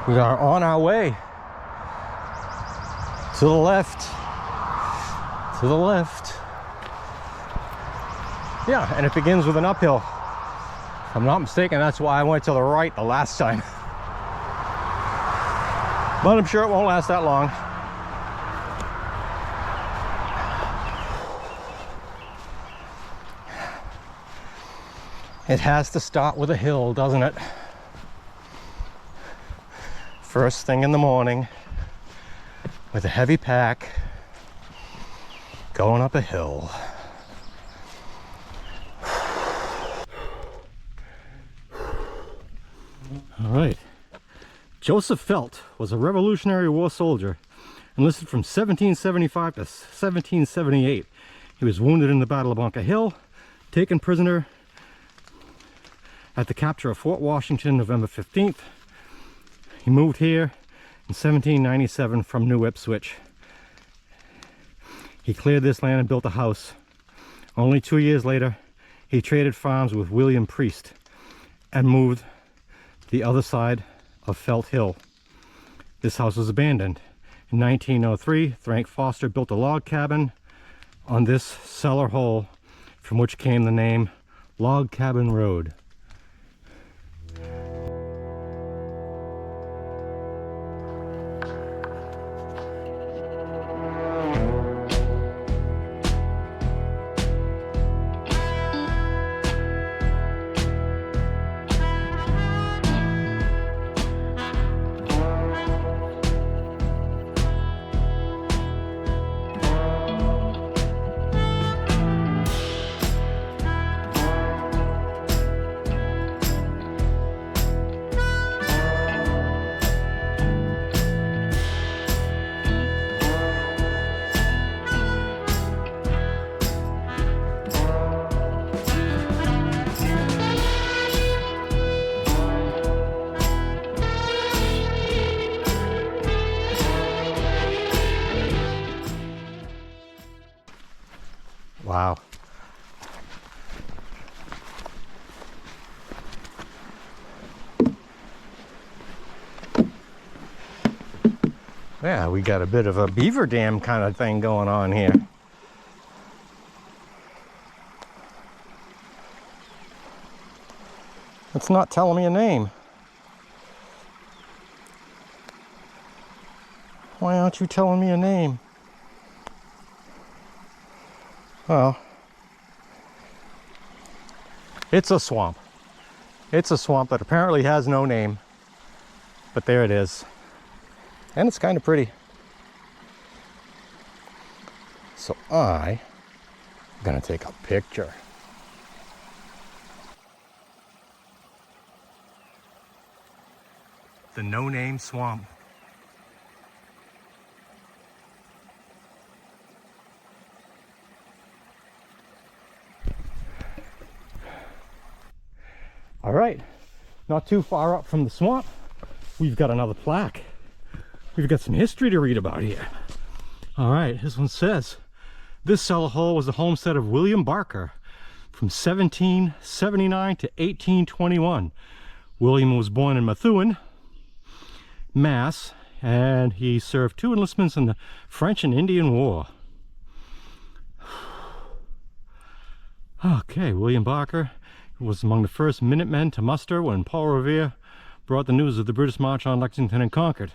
We are on our way. To the left. To the left. Yeah, and it begins with an uphill. If I'm not mistaken, that's why I went to the right the last time. But I'm sure it won't last that long. It has to start with a hill, doesn't it? First thing in the morning, with a heavy pack, going up a hill. All right. Joseph Felt was a Revolutionary War soldier, enlisted from 1775 to 1778. He was wounded in the Battle of Bunker Hill, taken prisoner at the capture of Fort Washington, November 15th. He moved here in 1797 from New Ipswich. He cleared this land and built a house. Only 2 years later, he traded farms with William Priest and moved to the other side of Felt Hill. This house was abandoned. In 1903, Frank Foster built a log cabin on this cellar hole, from which came the name Log Cabin Road. Wow. Yeah, we got a bit of a beaver dam kind of thing going on here. It's not telling me a name. Why aren't you telling me a name? Well, it's a swamp. It's a swamp that apparently has no name, but there it is. And it's kind of pretty. So I'm gonna take a picture. The no-name swamp. All right, not too far up from the swamp, we've got another plaque. We've got some history to read about here. All right, this one says, this cellar hole was the homestead of William Barker from 1779 to 1821. William was born in Methuen, Mass, and he served 2 enlistments in the French and Indian War. Okay, William Barker was among the first Minutemen to muster when Paul Revere brought the news of the British march on Lexington and Concord.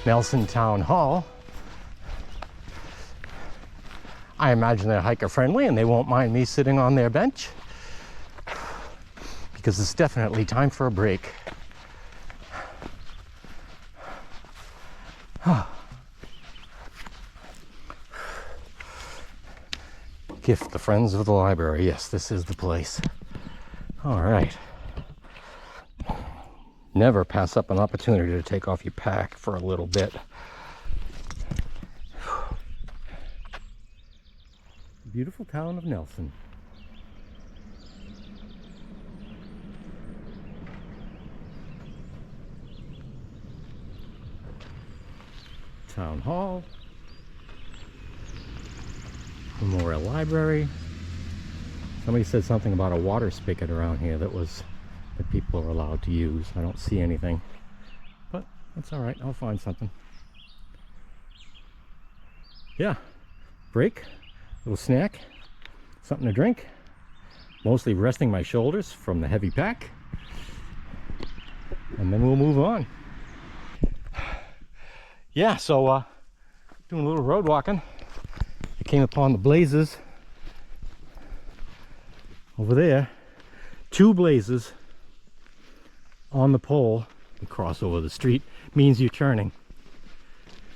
Nelson Town Hall. I imagine they're hiker friendly and they won't mind me sitting on their bench, because it's definitely time for a break. Gift the friends of the library. Yes, this is the place. All right. Never pass up an opportunity to take off your pack for a little bit. Beautiful town of Nelson. Town Hall. Memorial Library. Somebody said something about a water spigot around here that people are allowed to use. I don't see anything, but that's all right. I'll find something. Yeah, break, little snack, something to drink. Mostly resting my shoulders from the heavy pack, and then we'll move on. Yeah, so doing a little road walking. I came upon the blazes over there. 2 blazes on the pole. You cross over the street means you're turning.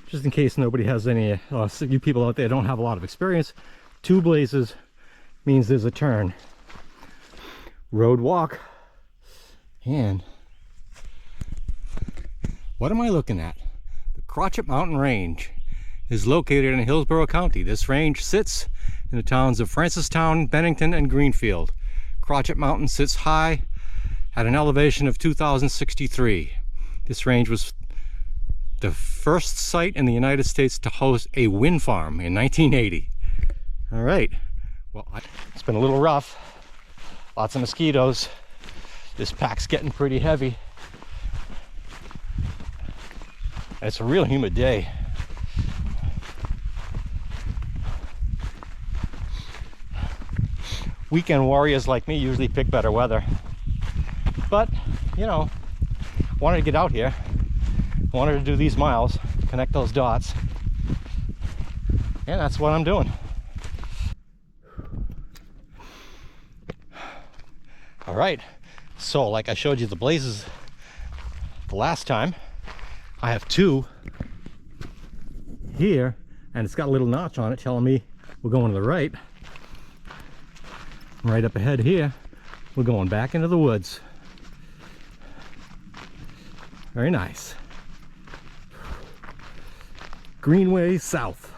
Just in case nobody has any, you people out there don't have a lot of experience, 2 blazes means there's a turn. Road walk. And what am I looking at? The Crotchet Mountain Range is located in Hillsborough County. This range sits in the towns of Francistown, Bennington, and Greenfield. Crotchet Mountain sits high at an elevation of 2,063. This range was the first site in the United States to host a wind farm in 1980. All right, well, it's been a little rough. Lots of mosquitoes. This pack's getting pretty heavy. And it's a real humid day. Weekend warriors like me usually pick better weather, but you know, wanted to get out here, wanted to do these miles, connect those dots, and that's what I'm doing. All right, so like I showed you the blazes the last time, I have 2 here, and it's got a little notch on it telling me we're going to the right. Right up ahead here, we're going back into the woods. Very nice. Greenway South.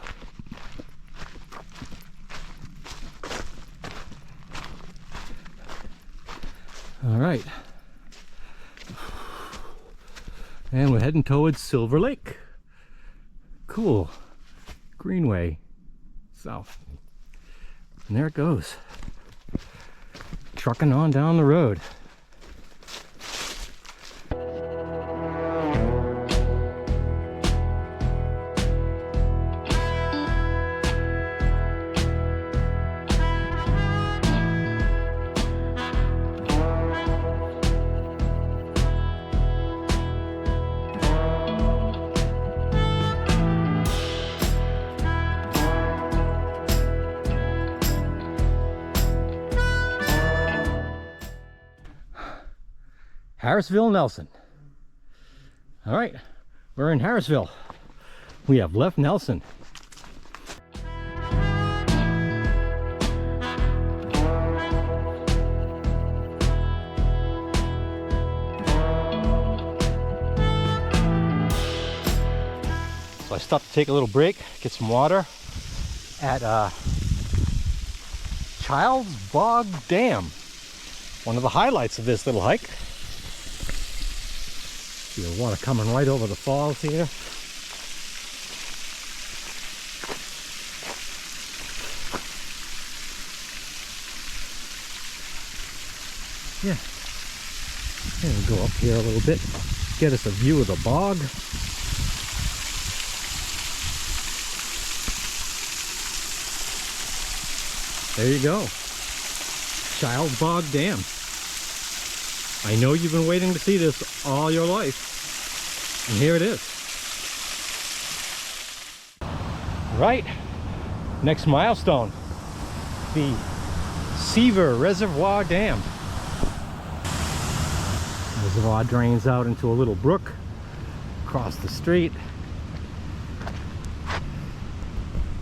All right. And we're heading towards Silver Lake. Cool. Greenway South. And there it goes. Trucking on down the road. Harrisville, Nelson. All right, we're in Harrisville. We have left Nelson. So I stopped to take a little break, get some water at Child's Bog Dam. One of the highlights of this little hike. The water coming right over the falls here. Yeah. And we'll go up here a little bit, get us a view of the bog. There you go. Child Bog Dam. I know you've been waiting to see this all your life, and here it is. Right, next milestone, the Seaver Reservoir Dam. The reservoir drains out into a little brook across the street.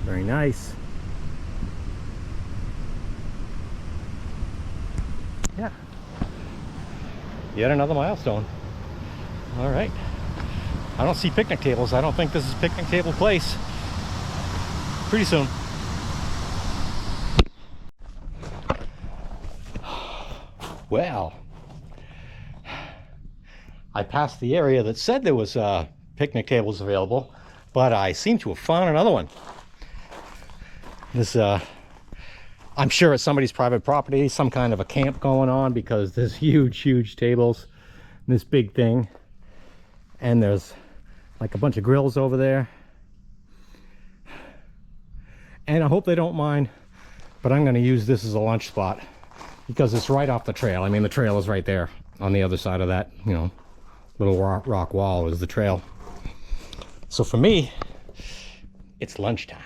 Very nice. Yeah. Yet another milestone. All right. I don't see picnic tables. I don't think this is a picnic table place. Pretty soon. Well, I passed the area that said there was picnic tables available, but I seem to have found another one. This, I'm sure it's somebody's private property, some kind of a camp going on, because there's huge tables, this big thing, and there's like a bunch of grills over there. And I hope they don't mind, but I'm going to use this as a lunch spot because it's right off the trail. I mean, the trail is right there on the other side of that, you know, little rock wall is the trail. So for me, it's lunchtime.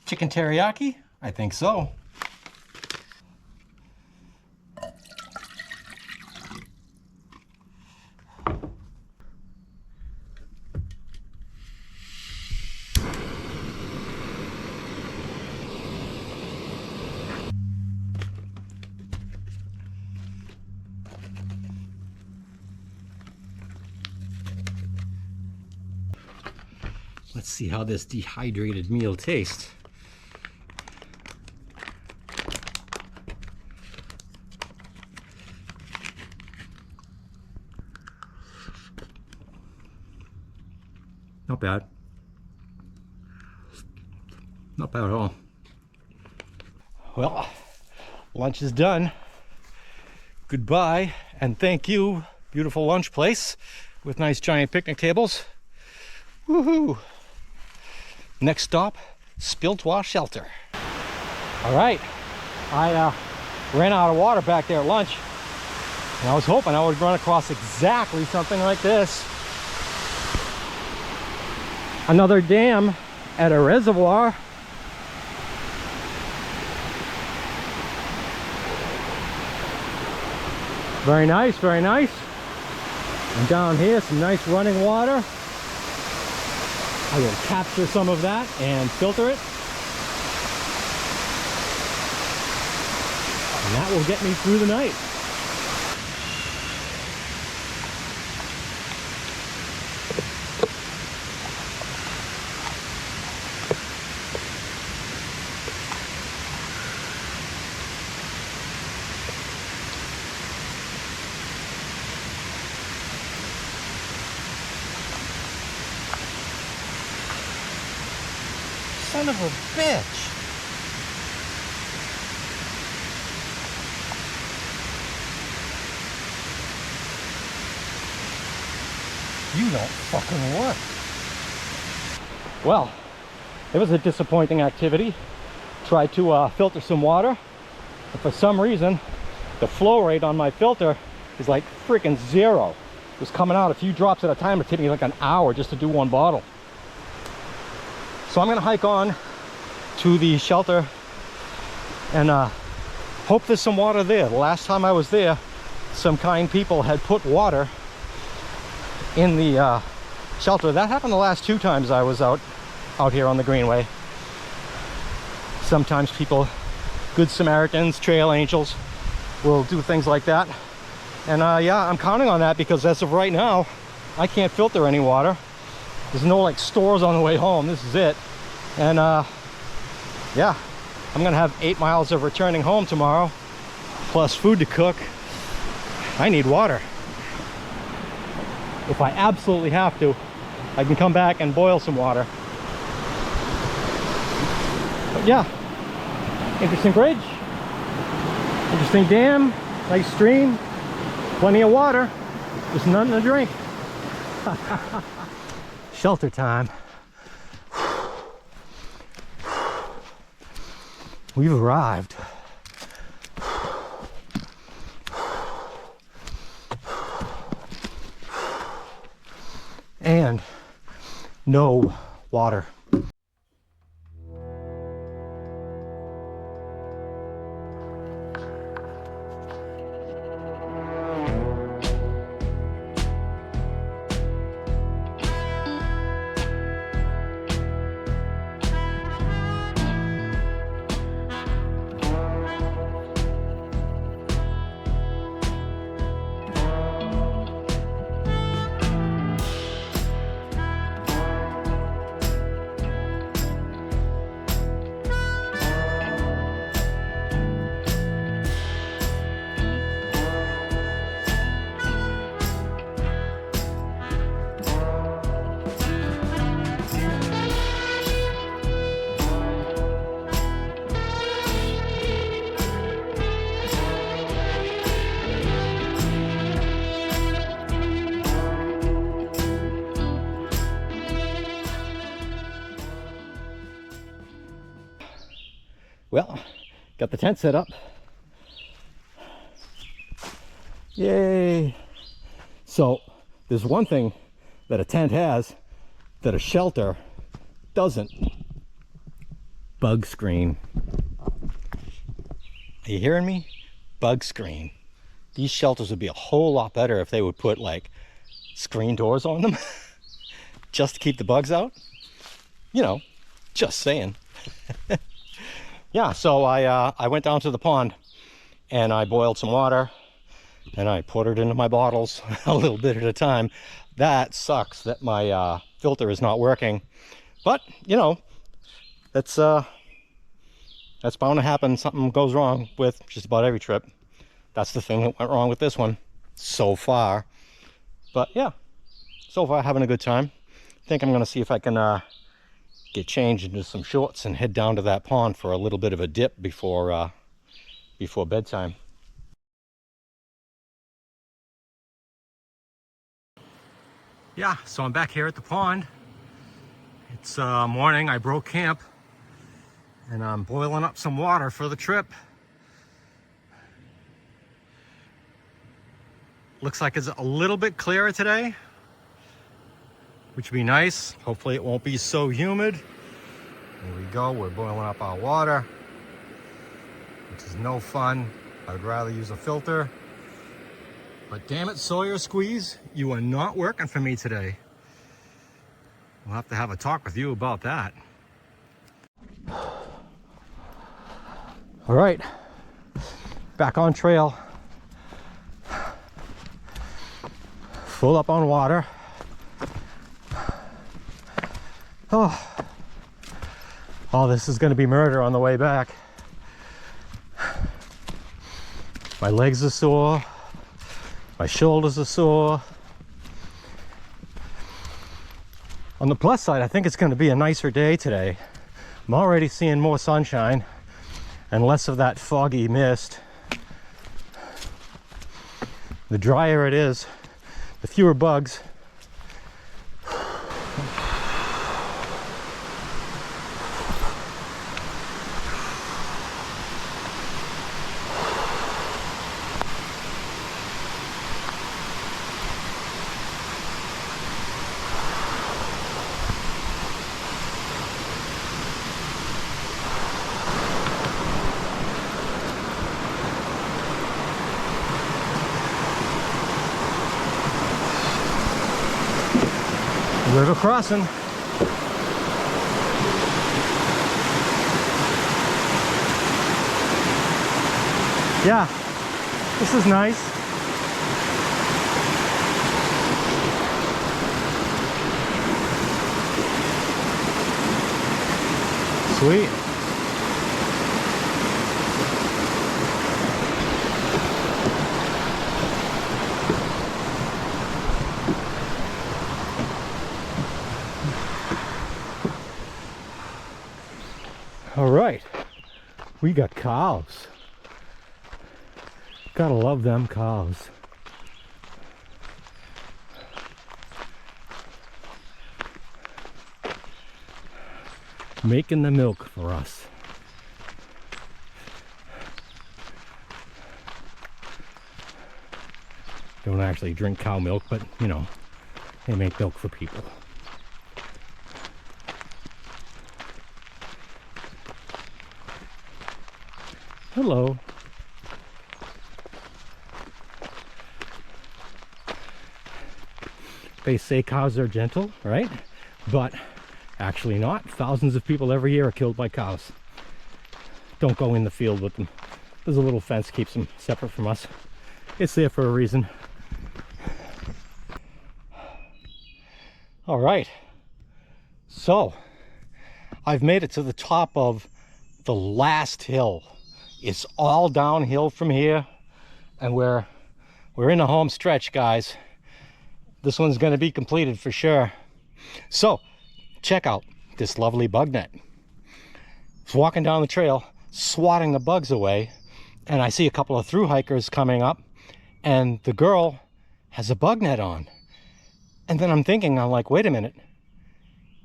Chicken teriyaki? I think so. Let's see how this dehydrated meal tastes. Not bad. Not bad at all. Well, lunch is done. Goodbye and thank you, beautiful lunch place with nice giant picnic tables. Woohoo! Next stop, Spiltoir shelter. All right, I ran out of water back there at lunch, and I was hoping I would run across exactly something like this. Another dam at a reservoir. Very nice, very nice. And down here, some nice running water. I will capture some of that and filter it. And that will get me through the night. Son of a bitch. You don't fucking work. Well, it was a disappointing activity. Tried to filter some water, but for some reason the flow rate on my filter is like freaking zero. It was coming out a few drops at a time. It's taking me like an hour just to do one bottle. So I'm gonna hike on to the shelter and hope there's some water there. The last time I was there, some kind people had put water in the shelter. That happened the last 2 times I was out here on the Greenway. Sometimes people, good Samaritans, trail angels, will do things like that. And yeah, I'm counting on that because as of right now, I can't filter any water. There's no like stores on the way home. This is it. And yeah, I'm gonna have 8 miles of returning home tomorrow, plus food to cook. I need water. If I absolutely have to, I can come back and boil some water. But yeah, interesting bridge, interesting dam, nice stream, plenty of water, just nothing to drink. Shelter time. We've arrived. And no water. Got the tent set up. Yay! So there's one thing that a tent has that a shelter doesn't. Bug screen. Are you hearing me? Bug screen. These shelters would be a whole lot better if they would put like screen doors on them just to keep the bugs out. You know, just saying. Yeah, so I went down to the pond and I boiled some water and I poured it into my bottles a little bit at a time. That sucks that my filter is not working, but you know, that's bound to happen. Something goes wrong with just about every trip. That's the thing that went wrong with this one so far. But yeah, so far having a good time. I think I'm gonna see if I can get changed into some shorts and head down to that pond for a little bit of a dip before bedtime. Yeah, so I'm back here at the pond. It's morning. I broke camp and I'm boiling up some water for the trip. Looks like it's a little bit clearer today, which would be nice. Hopefully it won't be so humid. There we go, we're boiling up our water, which is no fun. I'd rather use a filter. But damn it, Sawyer Squeeze, you are not working for me today. We'll have to have a talk with you about that. All right, back on trail. Full up on water. Oh, this is gonna be murder on the way back. My legs are sore. My shoulders are sore. On the plus side, I think it's going to be a nicer day today. I'm already seeing more sunshine and less of that foggy mist. The drier it is, the fewer bugs. River crossing. Yeah, this is nice. Sweet. All right, we got cows. Gotta love them cows. Making the milk for us. Don't actually drink cow milk, but you know, they make milk for people. Hello. They say cows are gentle, right? But actually not. Thousands of people every year are killed by cows. Don't go in the field with them. There's a little fence keeps them separate from us. It's there for a reason. All right. So, I've made it to the top of the last hill. It's all downhill from here, and we're in a home stretch, guys. This one's going to be completed for sure. So check out this lovely bug net. I was walking down the trail swatting the bugs away, and I see a couple of thru hikers coming up, and the girl has a bug net on. And then I'm like, wait a minute,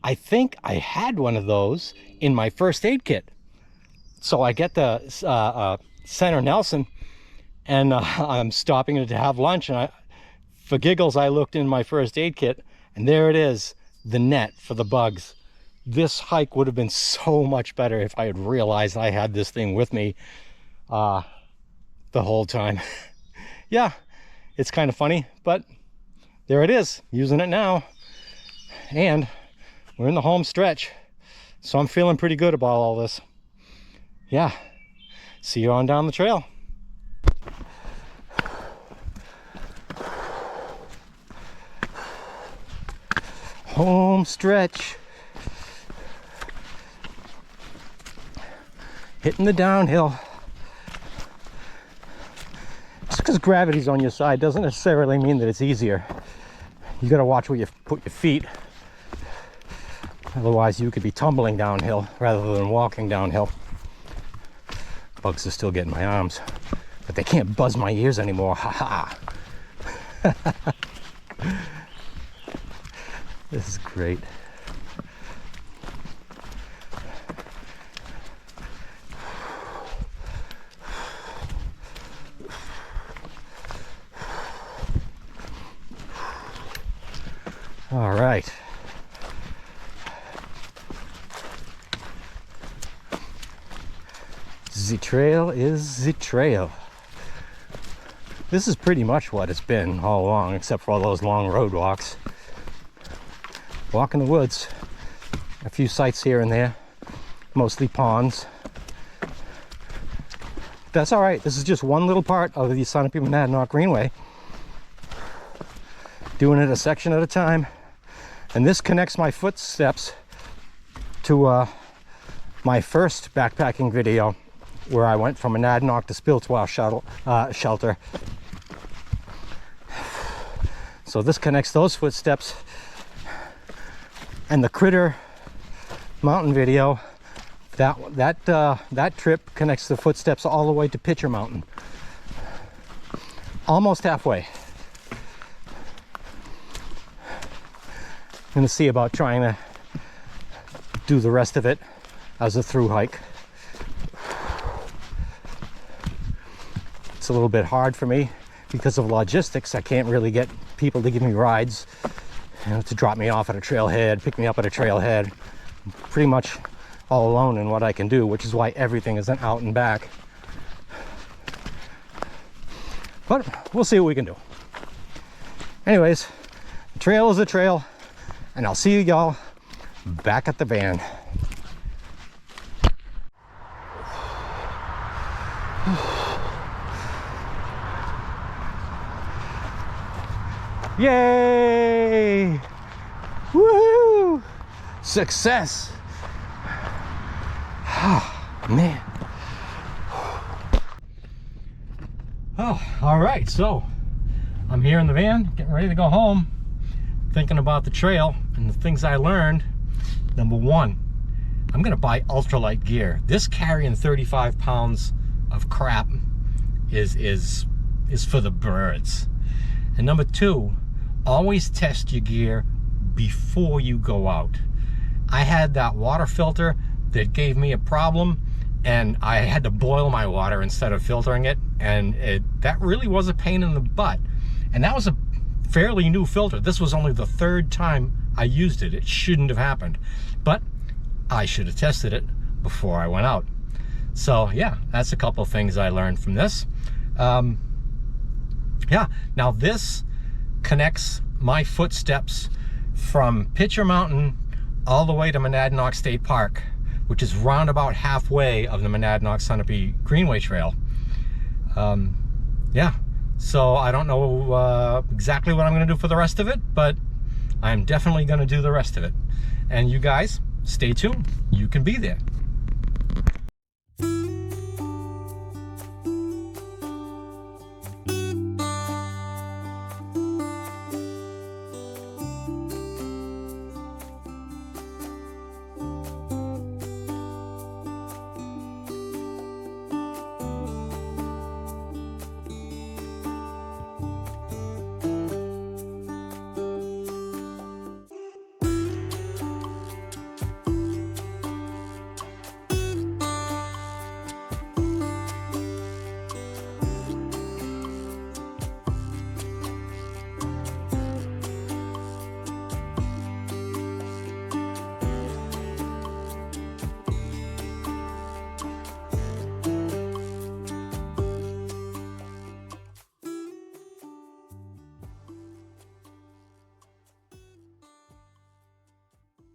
I think I had one of those in my first aid kit. So I get to Center Nelson, and I'm stopping to have lunch, and for giggles, I looked in my first aid kit, and there it is, the net for the bugs. This hike would have been so much better if I had realized I had this thing with me the whole time. Yeah, it's kind of funny, but there it is, using it now. And we're in the home stretch, so I'm feeling pretty good about all this. Yeah, see you on down the trail. Home stretch. Hitting the downhill. Just because gravity's on your side doesn't necessarily mean that it's easier. You gotta watch where you put your feet. Otherwise you could be tumbling downhill rather than walking downhill. Bugs are still getting my arms, but they can't buzz my ears anymore. Ha ha. This is great. All right. The trail is the trail. This is pretty much what it's been all along, except for all those long road walks. Walk in the woods, a few sites here and there, mostly ponds. That's all right. This is just one little part of the Sunapee Monadnock Greenway. Doing it a section at a time. And this connects my footsteps to my first backpacking video, where I went from Monadnock to Spiltoir shelter. So this connects those footsteps, and the Critter Mountain video, that trip connects the footsteps all the way to Pitcher Mountain. Almost halfway. I'm gonna see about trying to do the rest of it as a through hike. It's a little bit hard for me because of logistics. I can't really get people to give me rides, you know, to drop me off at a trailhead, pick me up at a trailhead. I'm pretty much all alone in what I can do, which is why everything isn't out and back. But we'll see what we can do. Anyways, the trail is a trail, and I'll see you y'all back at the van. Yay! Woohoo! Success! Oh, man. Oh, all right, so I'm here in the van, getting ready to go home, thinking about the trail and the things I learned. Number one, I'm gonna buy ultralight gear. This carrying 35 pounds of crap is for the birds. And number two, always test your gear before you go out. I had that water filter that gave me a problem, and I had to boil my water instead of filtering it, and that really was a pain in the butt. And that was a fairly new filter. This was only the third time I used it. It shouldn't have happened, but I should have tested it before I went out. So yeah, that's a couple things I learned from this. Yeah, now this connects my footsteps from Pitcher Mountain all the way to Monadnock State Park, which is round about halfway of the Monadnock Sunapee Greenway trail. Yeah, so I don't know exactly what I'm going to do for the rest of it, but I'm definitely going to do the rest of it. And you guys, stay tuned. You can be there.